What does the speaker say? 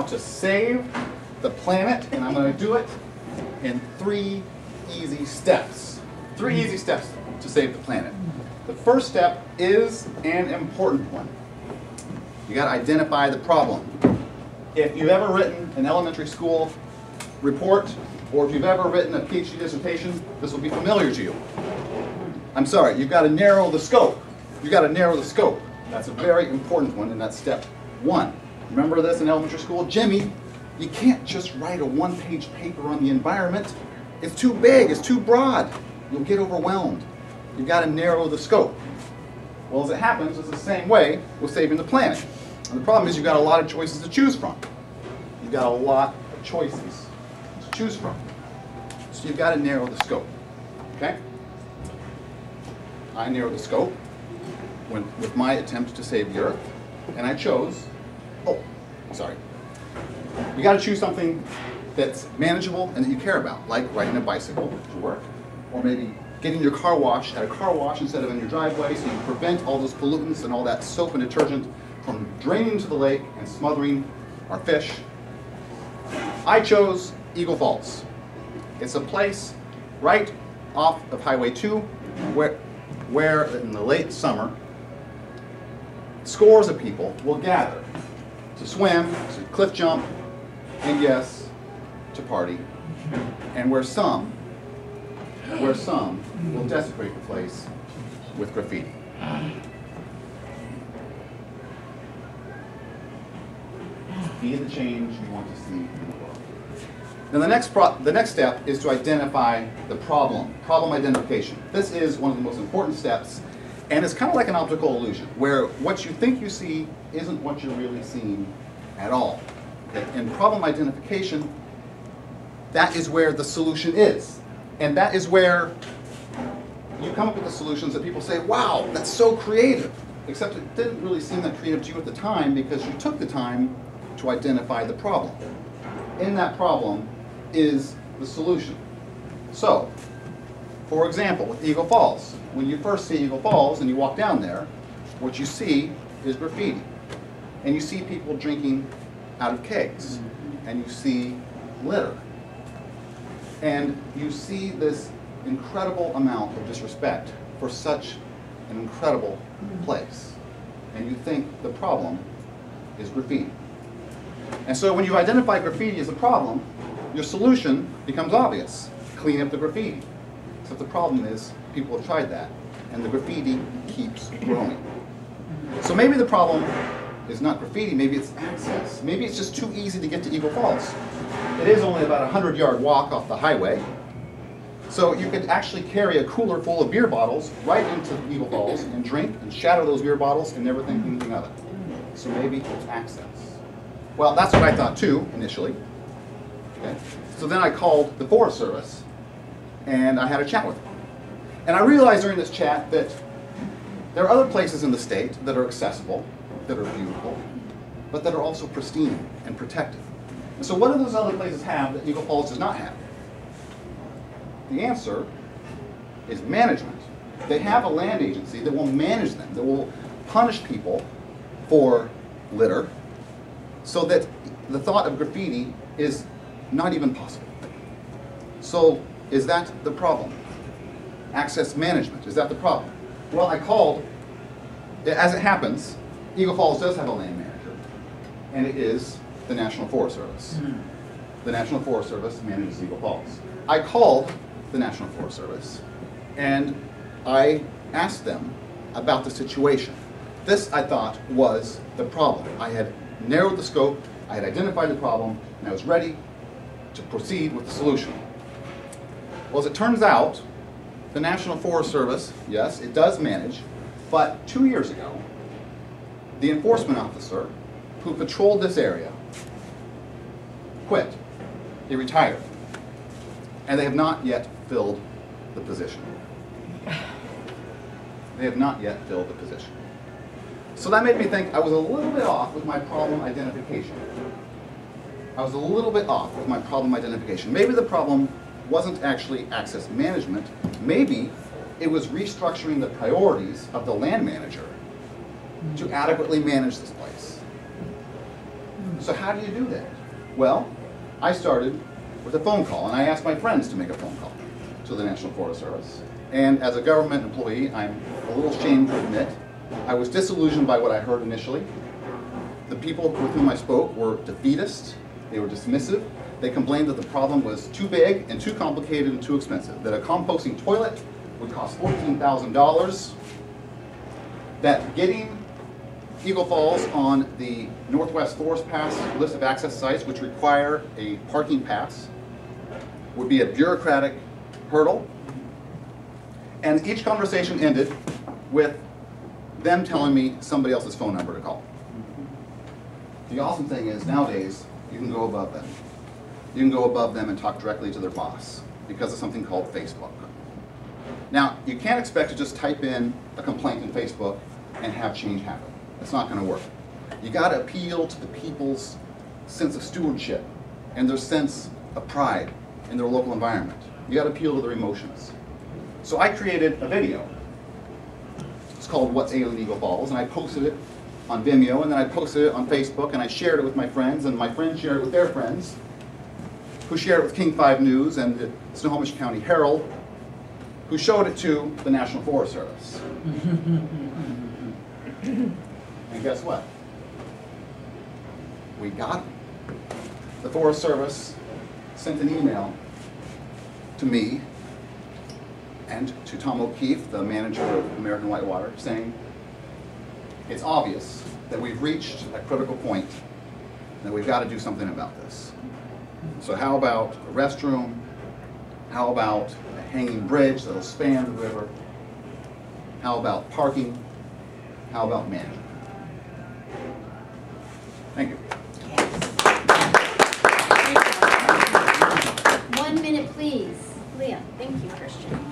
how to save the planet, and I'm going to do it in 3 easy steps. 3 easy steps to save the planet. The first step is an important one. You got to identify the problem. If you've ever written an elementary school report, or if you've ever written a PhD dissertation, this will be familiar to you. I'm sorry, you've got to narrow the scope. You've got to narrow the scope. That's a very important one, and that's step 1. Remember this in elementary school? Jimmy, you can't just write a 1-page paper on the environment. It's too big, it's too broad. You'll get overwhelmed. You've got to narrow the scope. Well, as it happens, it's the same way with saving the planet. And the problem is you've got a lot of choices to choose from. You've got a lot of choices to choose from. So you've got to narrow the scope. Okay? I narrowed the scope with my attempt to save the Earth, and I chose, you got to choose something that's manageable and that you care about, like riding a bicycle to work, or maybe getting your car washed at a car wash instead of in your driveway, so you prevent all those pollutants and all that soap and detergent from draining into the lake and smothering our fish. I chose Eagle Falls. It's a place right off of Highway 2 where in the late summer, scores of people will gather to swim, to cliff jump, and yes, to party, and where some will desecrate the place with graffiti. Be the change you want to see in the world. Now the next step is to identify the problem identification. This is one of the most important steps, and it's kind of like an optical illusion, where what you think you see isn't what you're really seeing at all. In problem identification, that is where the solution is. And that is where you come up with the solutions that people say, wow, that's so creative. Except it didn't really seem that creative to you at the time because you took the time to identify the problem. In that problem is the solution. So, for example, with Eagle Falls, when you first see Eagle Falls and you walk down there, what you see is graffiti. And you see people drinking out of kegs. And you see litter. And you see this incredible amount of disrespect for such an incredible place. And you think the problem is graffiti. And so when you identify graffiti as a problem, your solution becomes obvious. Clean up the graffiti. Except the problem is people have tried that, and the graffiti keeps growing. So maybe the problem is not graffiti, maybe it's access. Maybe it's just too easy to get to Eagle Falls. It is only about a 100-yard walk off the highway. So you could actually carry a cooler full of beer bottles right into Eagle Falls and drink and shatter those beer bottles and never think anything of it. So maybe it's access. Well, that's what I thought too, initially. Okay. So then I called the Forest Service and I had a chat with them. And I realized during this chat that there are other places in the state that are accessible, that are beautiful, but that are also pristine and protected. And so what do those other places have that Eagle Falls does not have? The answer is management. They have a land agency that will manage them, that will punish people for litter, so that the thought of graffiti is not even possible. So is that the problem? Access management, is that the problem? Well, I called, as it happens, Eagle Falls does have a land manager, and it is the National Forest Service. The National Forest Service manages Eagle Falls. I called the National Forest Service, and I asked them about the situation. This, I thought, was the problem. I had narrowed the scope, I had identified the problem, and I was ready to proceed with the solution. Well, as it turns out, the National Forest Service, yes, it does manage, but 2 years ago, the enforcement officer who patrolled this area quit. He retired. And they have not yet filled the position. They have not yet filled the position. So that made me think I was a little bit off with my problem identification. I was a little bit off with my problem identification. Maybe the problem wasn't actually access management. Maybe it was restructuring the priorities of the land manager to adequately manage this place. So how do you do that? Well, I started with a phone call, and I asked my friends to make a phone call to the National Forest Service. And as a government employee, I'm a little ashamed to admit, I was disillusioned by what I heard initially. The people with whom I spoke were defeatist, they were dismissive. They complained that the problem was too big and too complicated and too expensive, that a composting toilet would cost $14,000, that getting Eagle Falls on the Northwest Forest Pass list of access sites, which require a parking pass, would be a bureaucratic hurdle. And each conversation ended with them telling me somebody else's phone number to call. The awesome thing is, nowadays, you can go above them. You can go above them and talk directly to their boss because of something called Facebook. Now, you can't expect to just type in a complaint in Facebook and have change happen. It's not going to work. You got to appeal to the people's sense of stewardship and their sense of pride in their local environment. You got to appeal to their emotions. So I created a video. It's called What's Ailing Eagle Falls, and I posted it on Vimeo, and then I posted it on Facebook, and I shared it with my friends, and my friends shared it with their friends, who shared it with King 5 News and the Snohomish County Herald, who showed it to the National Forest Service. And guess what? We got them. The Forest Service sent an email to me and to Tom O'Keefe, the manager of American Whitewater, saying, it's obvious that we've reached a critical point, that we've got to do something about this. So how about a restroom? How about a hanging bridge that'll span the river? How about parking? How about management? Thank you. Yes. 1 minute, please. Leah. Thank you, Christian.